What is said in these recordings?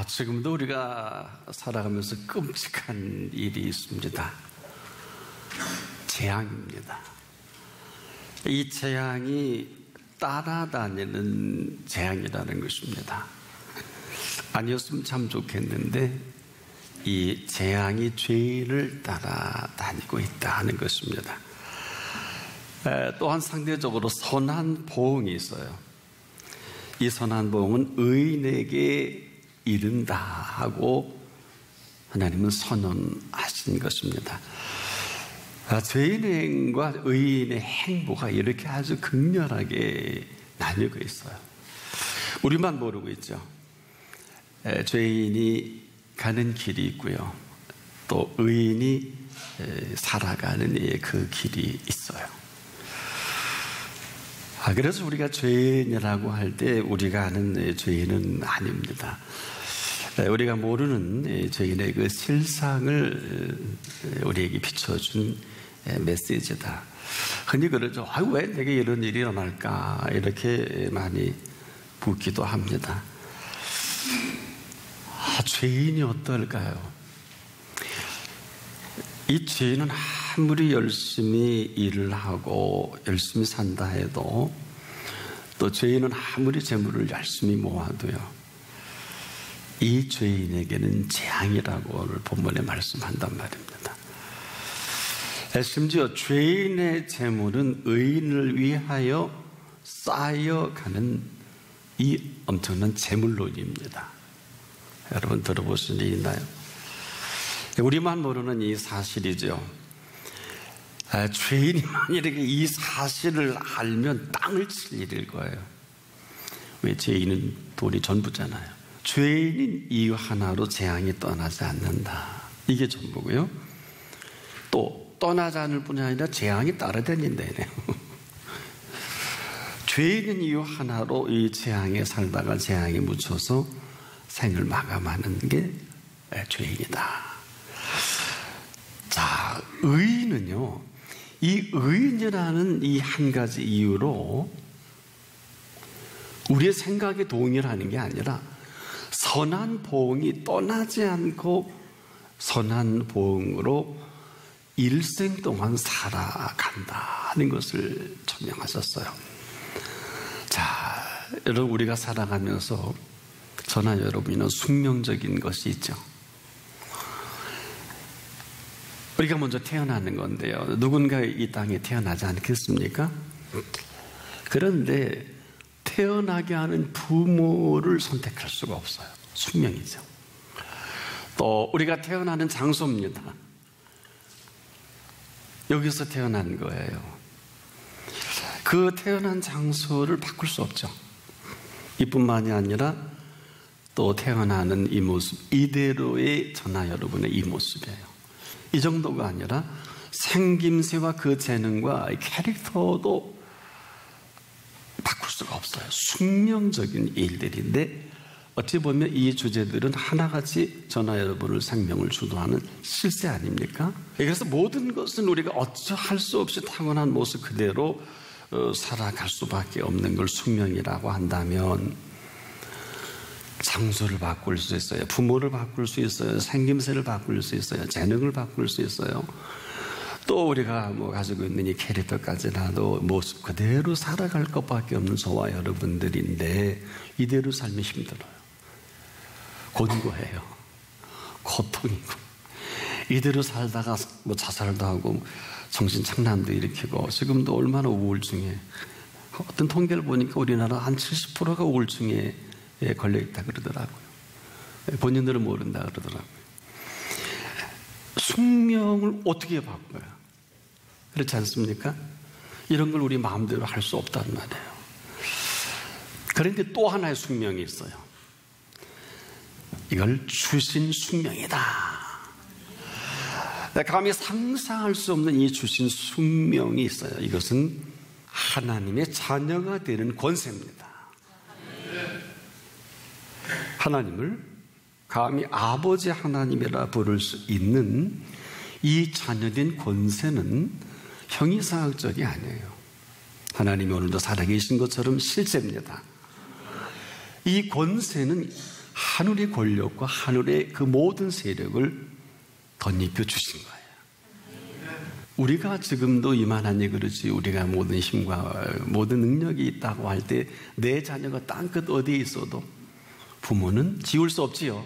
지금도 우리가 살아가면서 끔찍한 일이 있습니다. 재앙입니다. 이 재앙이 따라다니는 재앙이라는 것입니다. 아니었으면 참 좋겠는데 이 재앙이 죄인을 따라다니고 있다 하는 것입니다. 또한 상대적으로 선한 보응이 있어요. 이 선한 보응은 의인에게 이른다 하고 하나님은 선언하신 것입니다. 죄인의 행과 의인의 행보가 이렇게 아주 극렬하게 나뉘고 있어요. 우리만 모르고 있죠. 죄인이 가는 길이 있고요, 또 의인이 살아가는 그 길이 있어요. 그래서 우리가 죄인이라고 할 때 우리가 아는 죄인은 아닙니다. 우리가 모르는 죄인의 그 실상을 우리에게 비춰준 메시지다. 흔히 그러죠. 왜 내게 이런 일이 일어날까, 이렇게 많이 묻기도 합니다. 죄인이 어떨까요? 이 죄인은 아무리 열심히 일을 하고 열심히 산다 해도, 또 죄인은 아무리 재물을 열심히 모아도요, 이 죄인에게는 재앙이라고 오늘 본문에 말씀한단 말입니다. 심지어 죄인의 재물은 의인을 위하여 쌓여가는 이 엄청난 재물론입니다. 여러분 들어보신 일 있나요? 우리만 모르는 이 사실이죠. 죄인이 만약에 이 사실을 알면 땅을 칠 일일 거예요. 왜? 죄인은 돈이 전부잖아요. 죄인인 이유 하나로 재앙이 떠나지 않는다, 이게 전부고요. 또 떠나지 않을 뿐이 아니라 재앙이 따라다닌다네요. 죄인인 이유 하나로 이 재앙에 살다가 재앙에 묻혀서 생을 마감하는 게 죄인이다. 자, 의인은요, 이 의인이라는 이 한 가지 이유로 우리의 생각에 동일하는 게 아니라 선한 보응이 떠나지 않고 선한 보응으로 일생 동안 살아간다는 것을 증명하셨어요. 자, 여러분, 우리가 살아가면서 저나 여러분이는 숙명적인 것이 있죠. 우리가 먼저 태어나는 건데요, 누군가 이 땅에 태어나지 않겠습니까? 그런데 태어나게 하는 부모를 선택할 수가 없어요. 숙명이죠. 또 우리가 태어나는 장소입니다. 여기서 태어난 거예요. 그 태어난 장소를 바꿀 수 없죠. 이뿐만이 아니라 또 태어나는 이 모습, 이대로의 저나 여러분의 이 모습이에요. 이 정도가 아니라 생김새와 그 재능과 캐릭터도 바꿀 수가 없어요. 숙명적인 일들인데, 어찌 보면 이 주제들은 하나같이 저나 여러분을 생명을 주도하는 실세 아닙니까? 그래서 모든 것은 우리가 어찌할 수 없이 타고난 모습 그대로 살아갈 수밖에 없는 걸 숙명이라고 한다면, 장소를 바꿀 수 있어요, 부모를 바꿀 수 있어요, 생김새를 바꿀 수 있어요, 재능을 바꿀 수 있어요, 또 우리가 가지고 있는 이 캐릭터까지라도 모습 그대로 살아갈 것밖에 없는 저와 여러분들인데, 이대로 살면 힘들어요. 곤고해요. 고통이고. 이대로 살다가 자살도 하고 정신착란도 일으키고, 지금도 얼마나 우울증에, 어떤 통계를 보니까 우리나라 한 70%가 우울증에 걸려있다 그러더라고요. 본인들은 모른다 그러더라고요. 숙명을 어떻게 바꿔요? 그렇지 않습니까? 이런 걸 우리 마음대로 할 수 없단 말이에요. 그런데 또 하나의 숙명이 있어요. 이걸 주신 숙명이다. 감히 상상할 수 없는 이 주신 숙명이 있어요. 이것은 하나님의 자녀가 되는 권세입니다. 하나님을 감히 아버지 하나님이라 부를 수 있는 이 자녀된 권세는 형이상학적이 아니에요. 하나님이 오늘도 살아계신 것처럼 실제입니다. 이 권세는 하늘의 권력과 하늘의 그 모든 세력을 덧입혀 주신 거예요. 우리가 지금도 이만하니 그렇지 우리가 모든 힘과 모든 능력이 있다고 할 때 내 자녀가 땅끝 어디에 있어도 부모는 지울 수 없지요.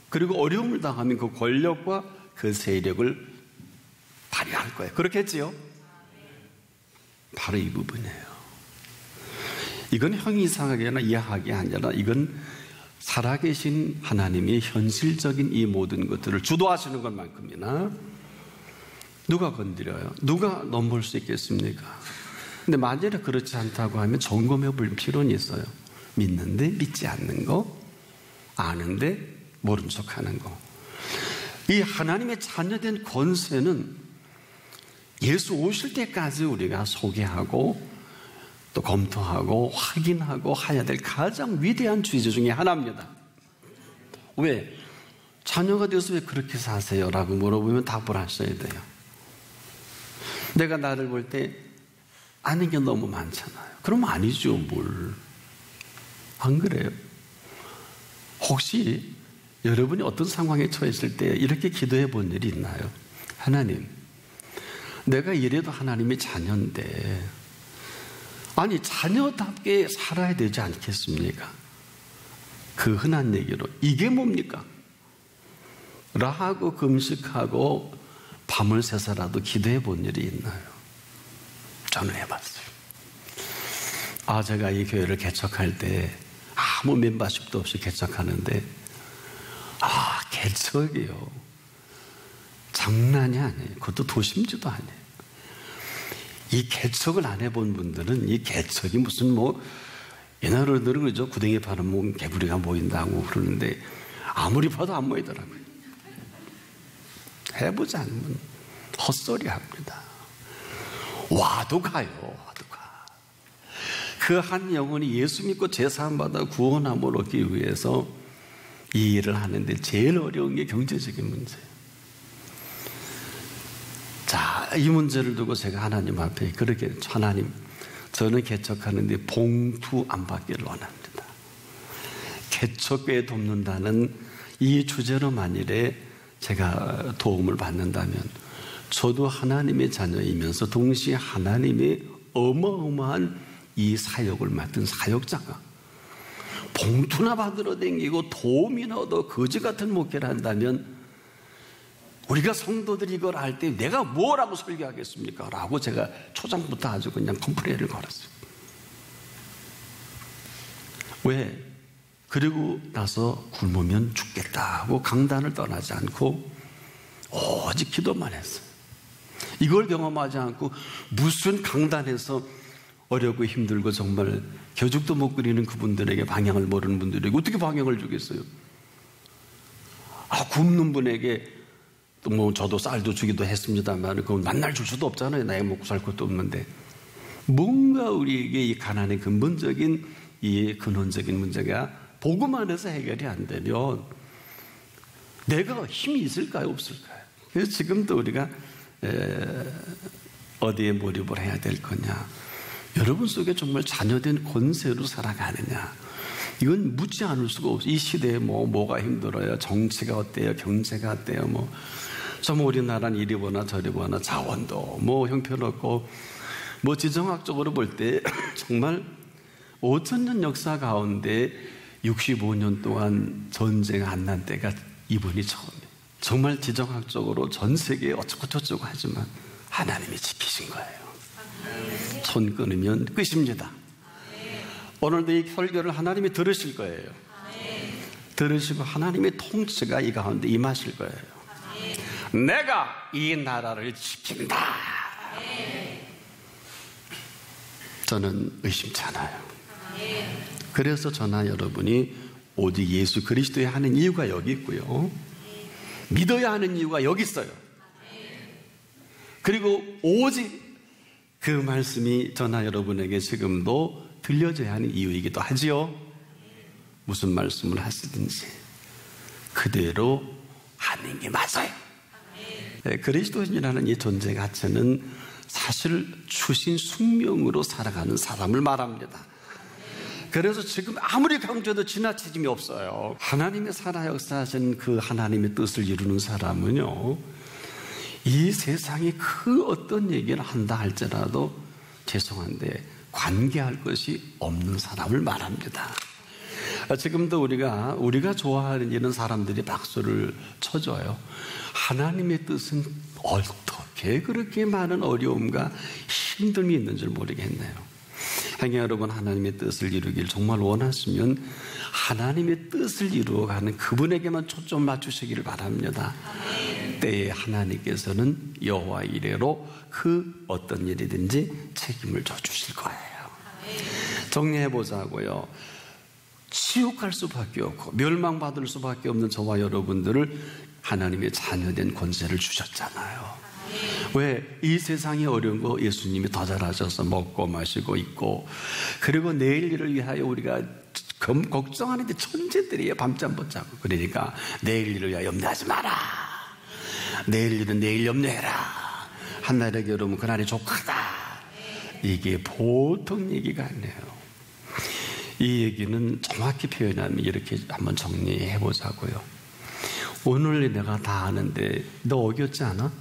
그리고 어려움을 당하면 그 권력과 그 세력을 발휘할 거예요. 그렇겠지요? 바로 이 부분이에요. 이건 형이 이상하게나 이해하기 아니라 이건 살아계신 하나님이 현실적인 이 모든 것들을 주도하시는 것만큼이나 누가 건드려요? 누가 넘볼 수 있겠습니까? 근데 만약에 그렇지 않다고 하면 점검해 볼 필요는 있어요. 믿는데 믿지 않는 거, 아는데 모른 척 하는 거. 이 하나님의 자녀된 권세는 예수 오실 때까지 우리가 소개하고 또 검토하고 확인하고 해야 될 가장 위대한 주제 중에 하나입니다. 왜? 자녀가 되어서 왜 그렇게 사세요? 라고 물어보면 답을 하셔야 돼요. 내가 나를 볼 때 아는 게 너무 많잖아요. 그럼 아니죠, 뭘. 안 그래요? 혹시 여러분이 어떤 상황에 처했을 때 이렇게 기도해 본 일이 있나요? 하나님, 내가 이래도 하나님의 자녀인데 아니 자녀답게 살아야 되지 않겠습니까? 그 흔한 얘기로 이게 뭡니까? 라하고 금식하고 밤을 새서라도 기도해 본 일이 있나요? 저는 해봤어요. 제가 이 교회를 개척할 때 아무 멤버십도 없이 개척하는데 개척이요. 장난이 아니에요. 그것도 도심지도 아니에요. 이 개척을 안 해본 분들은 이 개척이 무슨 옛날으로들은 그죠? 구덩이에 파는 개구리가 모인다고 그러는데 아무리 봐도 안 모이더라고요. 해보지 않으면 헛소리 합니다. 와도 가요. 와도 가. 그 한 영혼이 예수 믿고 제사함받아 구원함을 얻기 위해서 이 일을 하는데 제일 어려운 게 경제적인 문제예요. 자, 이 문제를 두고 제가 하나님 앞에 그렇게 하나님, 저는 개척하는데 봉투 안 받기를 원합니다. 개척교회 돕는다는 이 주제로 만일에 제가 도움을 받는다면 저도 하나님의 자녀이면서 동시에 하나님의 어마어마한 이 사역을 맡은 사역자가 봉투나 받으러 다니고 도움이나 얻어 거지 같은 목회를 한다면 우리가 성도들이 이걸 할 때 내가 뭐라고 설교하겠습니까? 라고 제가 초장부터 아주 그냥 컴플레인을 걸었어요. 왜? 그리고 나서 굶으면 죽겠다 하고 강단을 떠나지 않고 오직 기도만 했어요. 이걸 경험하지 않고 무슨 강단에서 어렵고 힘들고 정말 겨죽도 못 그리는 그분들에게 방향을 모르는 분들에게 어떻게 방향을 주겠어요? 굶는 분에게 또 저도 쌀도 주기도 했습니다만 그건 만날 줄 수도 없잖아요. 나이 먹고 살 것도 없는데 뭔가 우리에게 이 가난의 근본적인 이 근원적인 문제가 복음 안에서 해결이 안 되면 내가 힘이 있을까요? 없을까요? 그래서 지금도 우리가 어디에 몰입을 해야 될 거냐, 여러분 속에 정말 자녀된 권세로 살아가느냐, 이건 묻지 않을 수가 없어요. 이 시대에 뭐가 힘들어요? 정치가 어때요? 경제가 어때요? 좀 우리나라는 이리 보나 저리 보나 자원도 형편없고 지정학적으로 볼 때 정말 5,000년 역사 가운데 65년 동안 전쟁 안 난 때가 이번이 처음이에요. 정말 지정학적으로 전 세계에 어쩌고저쩌고 하지만 하나님이 지키신 거예요. 손 끊으면 끝입니다. 오늘도 이 설교를 하나님이 들으실 거예요. 들으시고 하나님의 통치가 이 가운데 임하실 거예요. 내가 이 나라를 지킨다. 저는 의심치 않아요. 그래서 저나 여러분이 오직 예수 그리스도에 하는 이유가 여기 있고요, 믿어야 하는 이유가 여기 있어요. 그리고 오직 그 말씀이 저나 여러분에게 지금도 들려져야 하는 이유이기도 하지요. 무슨 말씀을 하시든지 그대로 하는 게 맞아요. 그리스도인이라는 이 존재 자체는 사실 주신 숙명으로 살아가는 사람을 말합니다. 그래서 지금 아무리 강조해도 지나치짐이 없어요. 하나님의 살아 역사하신 그 하나님의 뜻을 이루는 사람은요, 이 세상에 그 어떤 얘기를 한다 할지라도 죄송한데 관계할 것이 없는 사람을 말합니다. 지금도 우리가 좋아하는 이런 사람들이 박수를 쳐줘요. 하나님의 뜻은 어떻게 그렇게 많은 어려움과 힘듦이 있는 줄 모르겠네요. 행여 여러분 하나님의 뜻을 이루길 정말 원하시면 하나님의 뜻을 이루어가는 그분에게만 초점 맞추시기를 바랍니다. 때에 하나님께서는 여호와 이래로 그 어떤 일이든지 책임을 져주실 거예요. 정리해보자고요. 지옥 갈 수밖에 없고 멸망받을 수밖에 없는 저와 여러분들을 하나님의 자녀된 권세를 주셨잖아요. 왜? 이 세상이 어려운 거 예수님이 더 잘하셔서 먹고 마시고 있고, 그리고 내일 일을 위하여 우리가 걱정하는데 천재들이에요. 밤잠 못 자고. 그러니까 내일 일을 위하여 염려하지 마라. 내일 일은 내일 염려해라. 한날에게 여러분 그날이 족하다. 이게 보통 얘기가 아니에요. 이 얘기는 정확히 표현하면 이렇게 한번 정리해 보자고요. 오늘 내가 다 아는데 너 어겼지 않아?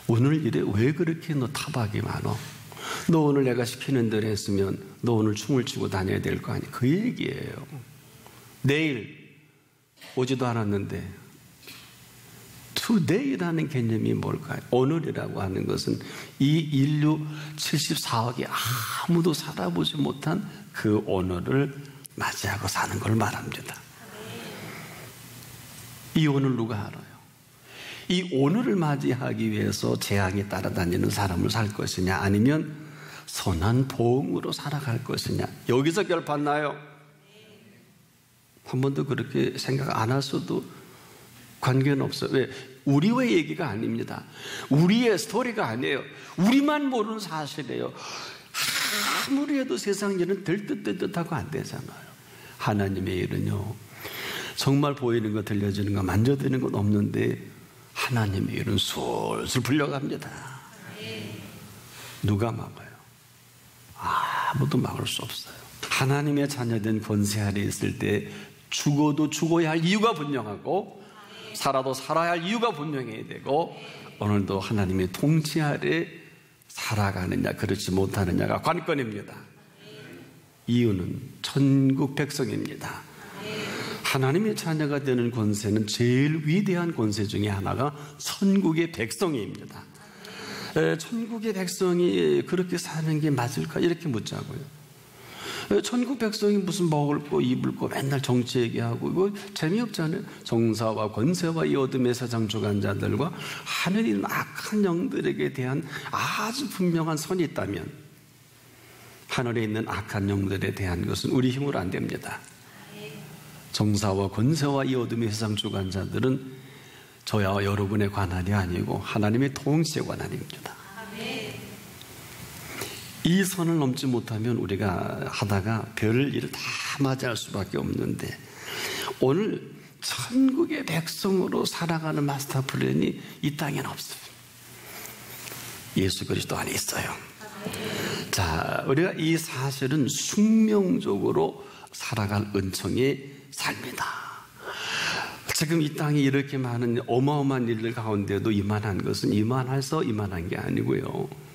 오늘 일에 왜 그렇게 너 타박이 많어? 너 오늘 내가 시키는 대로 했으면 너 오늘 춤을 추고 다녀야 될 거 아니야. 그 얘기예요. 내일 오지도 않았는데 today라는 개념이 뭘까요? 오늘이라고 하는 것은 이 인류 74억이 아무도 살아보지 못한 그 오늘을 맞이하고 사는 걸 말합니다. 이 오늘 누가 알아요? 이 오늘을 맞이하기 위해서 재앙에 따라다니는 사람을 살 것이냐, 아니면 선한 보응으로 살아갈 것이냐, 여기서 결판나요. 한 번도 그렇게 생각 안 했어도 관계는 없어요. 왜? 우리의 얘기가 아닙니다. 우리의 스토리가 아니에요. 우리만 모르는 사실이에요. 아무리 해도 세상 일은 될 듯 될 듯하고 안 되잖아요. 하나님의 일은요, 정말 보이는 거 들려지는 거 만져드는 건 없는데 하나님의 일은 술술 풀려갑니다. 누가 막아요? 아무도 막을 수 없어요. 하나님의 자녀된 권세 아래 있을 때 죽어도 죽어야 할 이유가 분명하고 살아도 살아야 할 이유가 분명해야 되고, 오늘도 하나님의 통치 아래 살아가느냐 그렇지 못하느냐가 관건입니다. 이유는 천국 백성입니다. 하나님의 자녀가 되는 권세는 제일 위대한 권세 중에 하나가 천국의 백성입니다. 천국의 백성이 그렇게 사는 게 맞을까? 이렇게 묻자고요. 천국 백성이 무슨 먹을 거 입을 거 맨날 정치 얘기하고 이거 재미없잖아요. 정사와 권세와 이 어둠의 세상 주관자들과 하늘에 있는 악한 영들에게 대한 아주 분명한 선이 있다면, 하늘에 있는 악한 영들에 대한 것은 우리 힘으로 안 됩니다. 정사와 권세와 이 어둠의 세상 주관자들은 저와 여러분의 관할이 아니고 하나님의 통치의 관할입니다. 이 선을 넘지 못하면 우리가 하다가 별 일을 다 맞이할 수밖에 없는데, 오늘 천국의 백성으로 살아가는 마스터 플랜이 이 땅에는 없어요. 예수 그리스도 안에 있어요. 자, 우리가 이 사실은 숙명적으로 살아갈 은총의 삶이다. 지금 이 땅에 이렇게 많은 어마어마한 일들 가운데도 이만한 것은 이만해서 이만한 게 아니고요.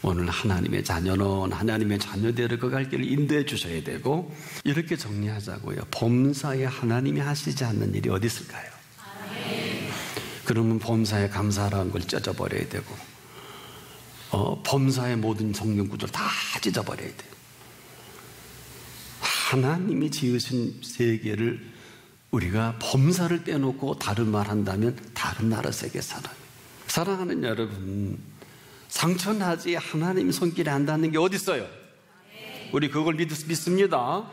오늘 하나님의 자녀는 하나님의 자녀대로 그 갈 길을 인도해 주셔야 되고, 이렇게 정리하자고요. 범사에 하나님이 하시지 않는 일이 어디 있을까요? 그러면 범사에 감사라는 걸 찢어버려야 되고, 범사의 모든 성경 구조를 다 찢어버려야 돼요. 하나님이 지으신 세계를 우리가 범사를 빼놓고 다른 말 한다면 다른 나라 세계 살아요. 사랑하는 여러분, 상처나지 하나님 손길에 안 닿는 게 어디 있어요? 우리 그걸 믿습니다.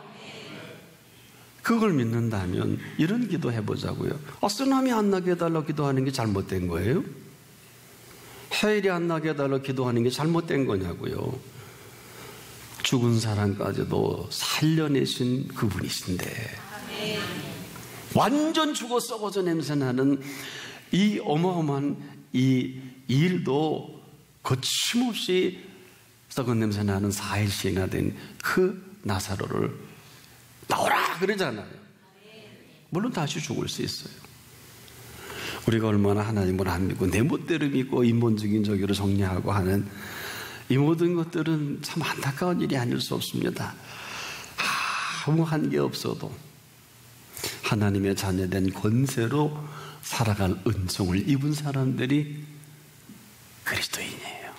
그걸 믿는다면 이런 기도 해보자고요. 쓰나미 안 나게 해달라고 기도하는 게 잘못된 거예요? 해일이 안 나게 해달라고 기도하는 게 잘못된 거냐고요. 죽은 사람까지도 살려내신 그분이신데, 완전 죽어 썩어져 냄새나는 이 어마어마한 이 일도 거침없이 썩은 냄새 나는 4일씩이나 된 그 나사로를 나오라 그러잖아요. 물론 다시 죽을 수 있어요. 우리가 얼마나 하나님을 안 믿고 내 멋대로 믿고 인본적인 저기로 정리하고 하는 이 모든 것들은 참 안타까운 일이 아닐 수 없습니다. 아무 한계 없어도 하나님의 자녀된 권세로 살아갈 은총을 입은 사람들이 그리스도인이에요.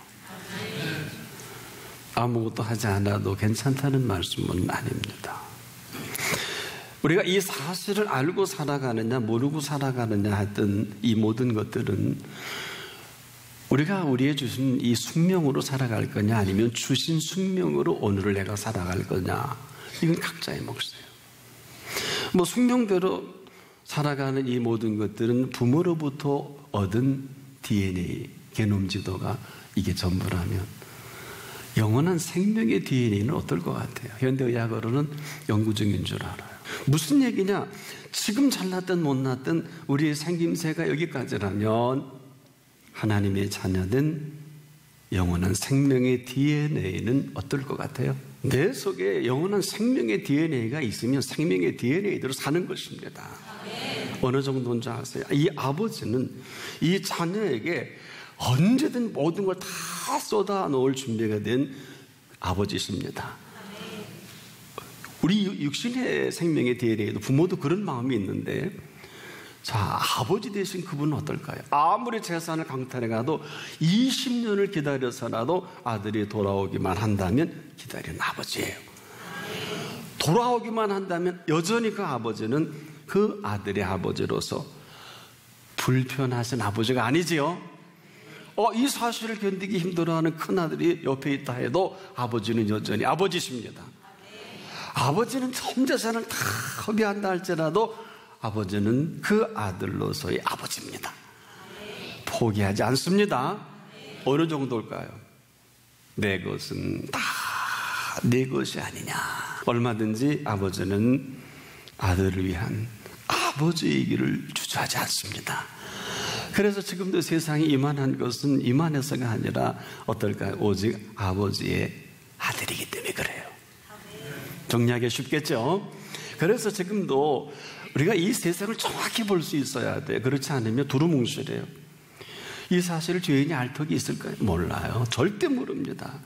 아무것도 하지 않아도 괜찮다는 말씀은 아닙니다. 우리가 이 사실을 알고 살아가느냐 모르고 살아가느냐 했던 이 모든 것들은 우리가 우리의 주신 이 숙명으로 살아갈 거냐 아니면 주신 숙명으로 오늘을 내가 살아갈 거냐, 이건 각자의 몫이에요. 뭐 숙명대로 살아가는 이 모든 것들은 부모로부터 얻은 DNA, 게놈 지도가 이게 전부라면 영원한 생명의 DNA는 어떨 것 같아요? 현대의학으로는 연구 중인 줄 알아요. 무슨 얘기냐? 지금 잘났든 못났든 우리의 생김새가 여기까지라면 하나님의 자녀된 영원한 생명의 DNA는 어떨 것 같아요? 내 속에 영원한 생명의 DNA가 있으면 생명의 DNA대로 사는 것입니다. 어느 정도인지 아세요? 이 아버지는 이 자녀에게 언제든 모든 걸 다 쏟아 놓을 준비가 된 아버지십니다. 우리 육신의 생명의 DNA도 부모도 그런 마음이 있는데, 자, 아버지 되신 그분은 어떨까요? 아무리 재산을 강탈해 가도 20년을 기다려서라도 아들이 돌아오기만 한다면 기다리는 아버지예요. 돌아오기만 한다면 여전히 그 아버지는 그 아들의 아버지로서 불편하신 아버지가 아니지요. 이 사실을 견디기 힘들어하는 큰아들이 옆에 있다 해도 아버지는 여전히 아버지십니다. 아버지는 전 재산을 다 허비한다 할지라도 아버지는 그 아들로서의 아버지입니다. 포기하지 않습니다. 어느 정도일까요? 내 것은 다 내 것이 아니냐. 얼마든지 아버지는 아들을 위한 아버지의 길을 주저하지 않습니다. 그래서 지금도 세상에 이만한 것은 이만해서가 아니라 어떨까요? 오직 아버지의 아들이기 때문에 그래요. 정리하기 쉽겠죠? 그래서 지금도 우리가 이 세상을 정확히 볼 수 있어야 돼요. 그렇지 않으면 두루뭉실해요. 이 사실을 죄인이 알 턱이 있을까요? 몰라요. 절대 모릅니다.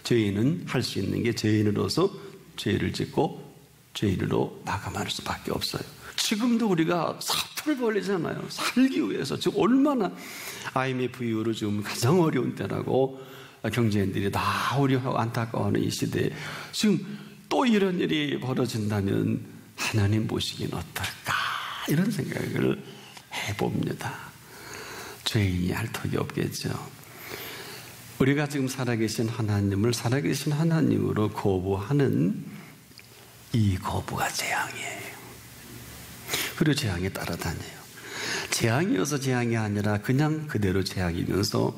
죄인은 할 수 있는 게 죄인으로서 죄를 짓고 죄인으로 마감할 수밖에 없어요. 지금도 우리가 사투를 벌리잖아요. 살기 위해서. 지금 얼마나 IMF 이후로 지금 가장 어려운 때라고 경제인들이 다 우려하고 안타까워하는 이 시대에 지금 또 이런 일이 벌어진다면 하나님 보시기엔 어떨까, 이런 생각을 해봅니다. 죄인이 할 턱이 없겠죠. 우리가 지금 살아계신 하나님을 살아계신 하나님으로 거부하는 이 거부가 재앙이에요. 그리고 재앙에 따라다녀요. 재앙이어서 재앙이 아니라 그냥 그대로 재앙이면서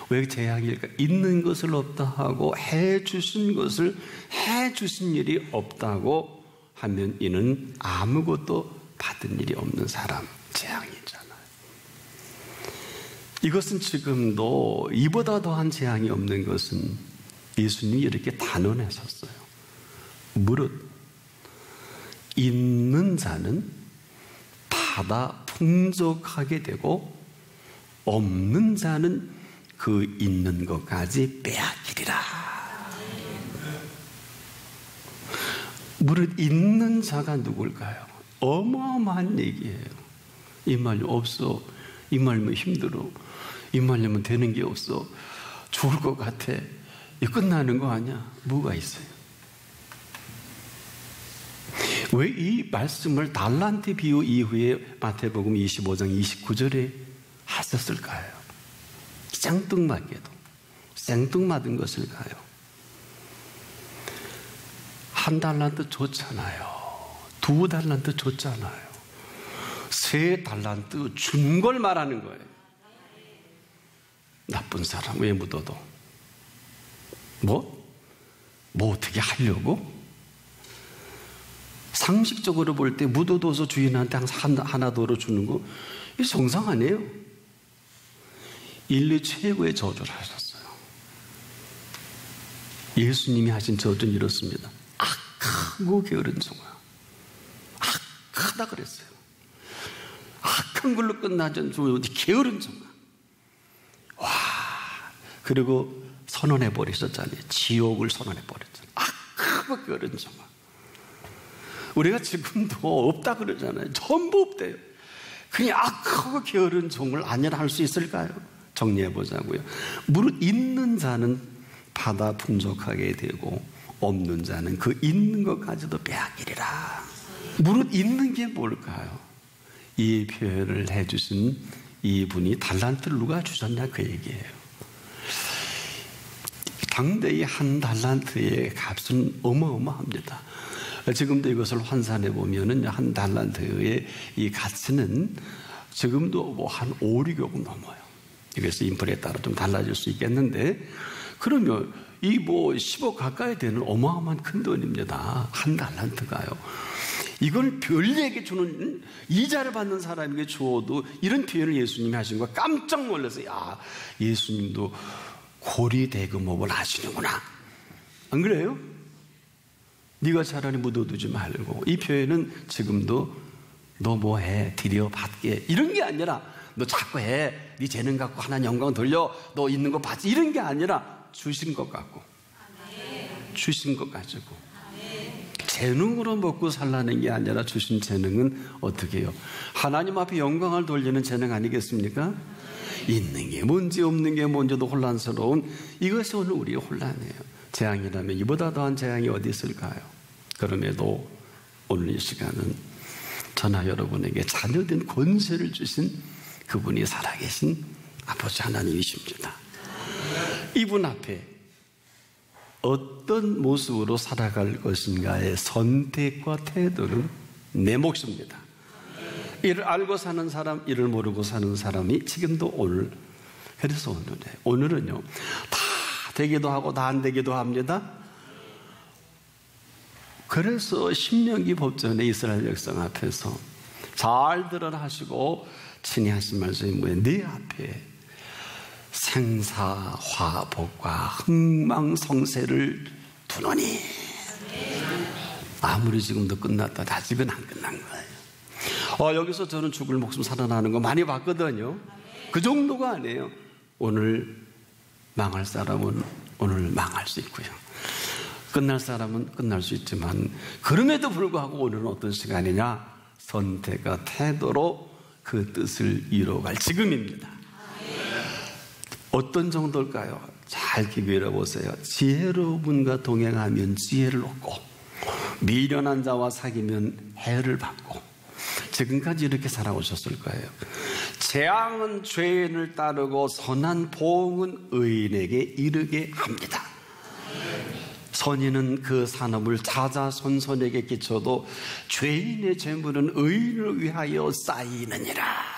왜 재앙일까? 있는 것을 없다 하고 해주신 것을 해주신 일이 없다고 하면 이는 아무것도 받은 일이 없는 사람, 재앙이잖아요. 이것은 지금도 이보다 더한 재앙이 없는 것은 예수님이 이렇게 단언하셨어요. 무릇 있는 자는 받아 풍족하게 되고 없는 자는 그 있는 것까지 빼앗기리라. 무릇 있는 자가 누굴까요? 어마어마한 얘기예요. 이 말이 없어, 이 말이면 힘들어, 이 말이면 되는 게 없어, 죽을 것 같아, 이 끝나는 거 아니야? 뭐가 있어요? 왜 이 말씀을 달란트 비유 이후에 마태복음 25장 29절에 하셨을까요? 생뚱맞게도 생뚱맞은 것일까요? 한 달란트 줬잖아요. 2달란트 줬잖아요. 3달란트 준 걸 말하는 거예요. 나쁜 사람 왜 묻어도? 뭐 어떻게 하려고? 상식적으로 볼 때 묻어둬서 주인한테 항상 하나 더러 주는 거, 이게 정상 아니에요? 인류 최고의 저주를 하셨어요. 예수님이 하신 저주는 이렇습니다. 크고 게으른 종아. 악하다 그랬어요. 악한 걸로 끝나지 게으른 종아. 와, 그리고 선언해 버리셨잖아요. 지옥을 선언해 버렸잖아요. 악하고 게으른 종아. 우리가 지금도 없다 그러잖아요. 전부 없대요. 그냥 악하고 게으른 종을 아니라 할 수 있을까요? 정리해 보자고요. 무릇 있는 자는 받아 풍족하게 되고 없는 자는 그 있는 것까지도 빼앗기리라. 무릇 있는 게 뭘까요? 이 표현을 해주신 이분이 달란트를 누가 주셨냐 그 얘기예요. 당대의 한 달란트의 값은 어마어마합니다. 지금도 이것을 환산해 보면은 한 달란트의 이 가치는 지금도 뭐 한 5, 6억 넘어요. 이것이 인플레에 따라 좀 달라질 수 있겠는데, 그러면 이 뭐 10억 가까이 되는 어마어마한 큰 돈입니다. 한 달란트가요. 이건 별에게 주는, 이자를 받는 사람에게 주어도 이런 표현을 예수님이 하신 거 깜짝 놀라서, 야, 예수님도 고리대금업을 하시는구나. 안 그래요? 네가 차라리 묻어두지 말고. 이 표현은 지금도 너 뭐해 드려받게 이런 게 아니라 너 자꾸 해, 네 재능 갖고 하나님 영광 돌려, 너 있는 거 받지, 이런 게 아니라 주신 것 갖고, 주신 것 가지고 재능으로 먹고 살라는 게 아니라 주신 재능은 어떻게 해요? 하나님 앞에 영광을 돌리는 재능 아니겠습니까? 있는 게 뭔지 없는 게 뭔지도 혼란스러운 이것이 오늘 우리의 혼란이에요. 재앙이라면 이보다 더한 재앙이 어디 있을까요? 그럼에도 오늘 이 시간은 저나 여러분에게 자녀된 권세를 주신 그분이 살아계신 아버지 하나님이십니다. 이분 앞에 어떤 모습으로 살아갈 것인가의 선택과 태도는 내 몫입니다. 이를 알고 사는 사람, 이를 모르고 사는 사람이 지금도 오늘, 그래서 오늘은요, 다 되기도 하고 다 안 되기도 합니다. 그래서 신명기 법전에 이스라엘 백성 앞에서 잘 들으라 하시고 친히 하신 말씀이 뭐예요? 내 앞에 생사화복과 흥망성쇠를 두노니. 아무리 지금도 끝났다, 아직은 안 끝난 거예요. 여기서 저는 죽을 목숨 살아나는 거 많이 봤거든요. 그 정도가 아니에요. 오늘 망할 사람은 오늘 망할 수 있고요, 끝날 사람은 끝날 수 있지만, 그럼에도 불구하고 오늘은 어떤 시간이냐? 선택과 태도로 그 뜻을 이루어갈 지금입니다. 어떤 정도일까요? 잘 기회를 보세요. 지혜로운 분과 동행하면 지혜를 얻고, 미련한 자와 사귀면 해를 받고. 지금까지 이렇게 살아오셨을 거예요. 재앙은 죄인을 따르고 선한 보응은 의인에게 이르게 합니다. 선인은 그 산업을 자자손손에게 끼쳐도 죄인의 재물은 의인을 위하여 쌓이느니라.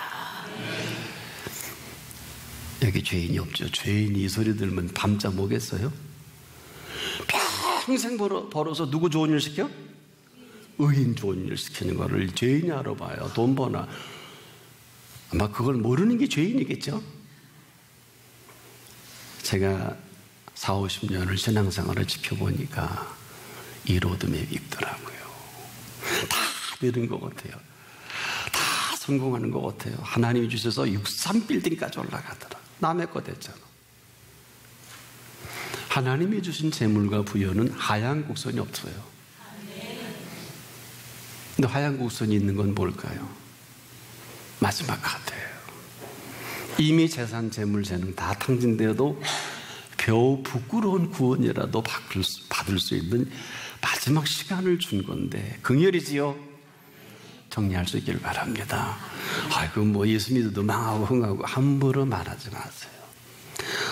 여기 죄인이 없죠. 죄인이 이 소리 들으면 밤잠 오겠어요? 평생 벌어서 누구 좋은 일 시켜? 의인 좋은 일 시키는 거를 죄인이 알아봐요. 돈 버나. 아마 그걸 모르는 게 죄인이겠죠? 제가 40, 50년을 신앙생활을 지켜보니까 이 로드맵이 있더라고요. 다 되는 것 같아요. 다 성공하는 것 같아요. 하나님이 주셔서 63빌딩까지 올라가더라. 남의 거 됐잖아. 하나님이 주신 재물과 부여는 하얀 곡선이 없어요. 근데 하얀 곡선이 있는 건 뭘까요? 마지막 카드예요. 이미 재산, 재물, 재능 다 탕진되어도 겨우 부끄러운 구원이라도 받을 수 있는 마지막 시간을 준 건데, 긍휼이지요? 정리할 수 있기를 바랍니다. 아이고, 뭐 예수 믿어도 망하고 흥하고 함부로 말하지 마세요.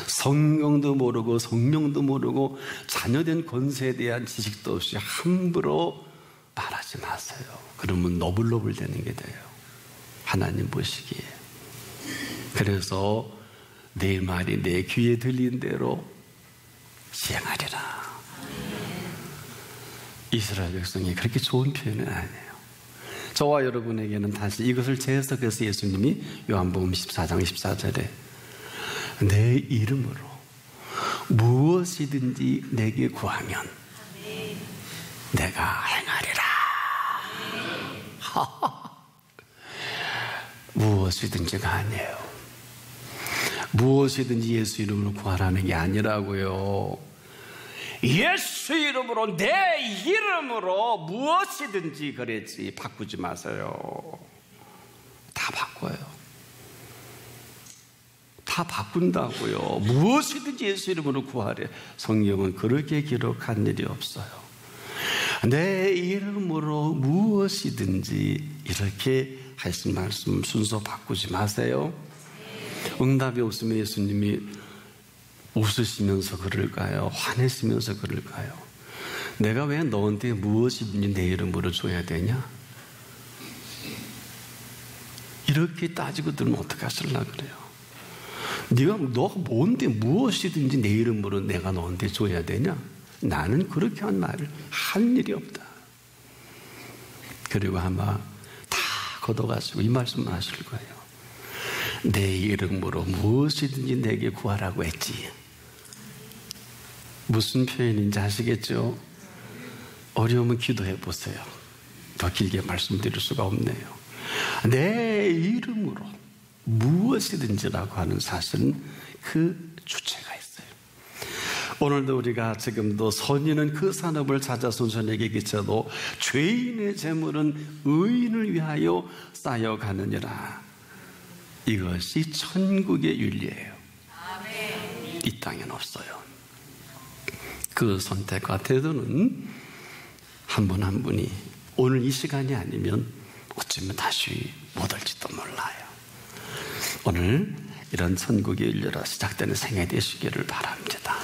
성경도 모르고 성령도 모르고 자녀된 권세에 대한 지식도 없이 함부로 말하지 마세요. 그러면 너블너블 되는 게 돼요, 하나님 보시기에. 그래서 내 말이 내 귀에 들린 대로 시행하리라. 이스라엘 백성이 그렇게 좋은 표현은 아니에요. 저와 여러분에게는 다시 이것을 재해석해서 예수님이 요한복음 14장 14절에 내 이름으로 무엇이든지 내게 구하면 내가 행하리라. 무엇이든지가 아니에요. 무엇이든지 예수 이름으로 구하라는 게 아니라고요. 예수 이름으로, 내 이름으로 무엇이든지 그랬지. 바꾸지 마세요. 다 바꿔요. 다 바꾼다고요. 무엇이든지 예수 이름으로 구하래. 성경은 그렇게 기록한 일이 없어요. 내 이름으로 무엇이든지 이렇게 하신 말씀 순서 바꾸지 마세요. 응답이 없으면 예수님이 웃으시면서 그럴까요? 화내시면서 그럴까요? 내가 왜 너한테 무엇이든지 내 이름으로 줘야 되냐? 이렇게 따지고 들으면 어떻게 하실라 그래요? 너가 뭔데 무엇이든지 내 이름으로 내가 너한테 줘야 되냐? 나는 그렇게 한 말을 한 일이 없다. 그리고 아마 다 걷어가시고 이 말씀을 하실 거예요. 내 이름으로 무엇이든지 내게 구하라고 했지. 무슨 표현인지 아시겠죠? 어려우면 기도해 보세요. 더 길게 말씀드릴 수가 없네요. 내 이름으로 무엇이든지라고 하는 사실은 그 주체가 있어요. 오늘도 우리가 지금도 선인은 그 산업을 찾아 손손에게 끼쳐도 죄인의 재물은 의인을 위하여 쌓여가느니라. 이것이 천국의 윤리예요. 이 땅엔 없어요. 그 선택과 태도는 한 분 한 분이 오늘 이 시간이 아니면 어쩌면 다시 못 올지도 몰라요. 오늘 이런 천국의 윤리로 시작되는 생애 되시기를 바랍니다.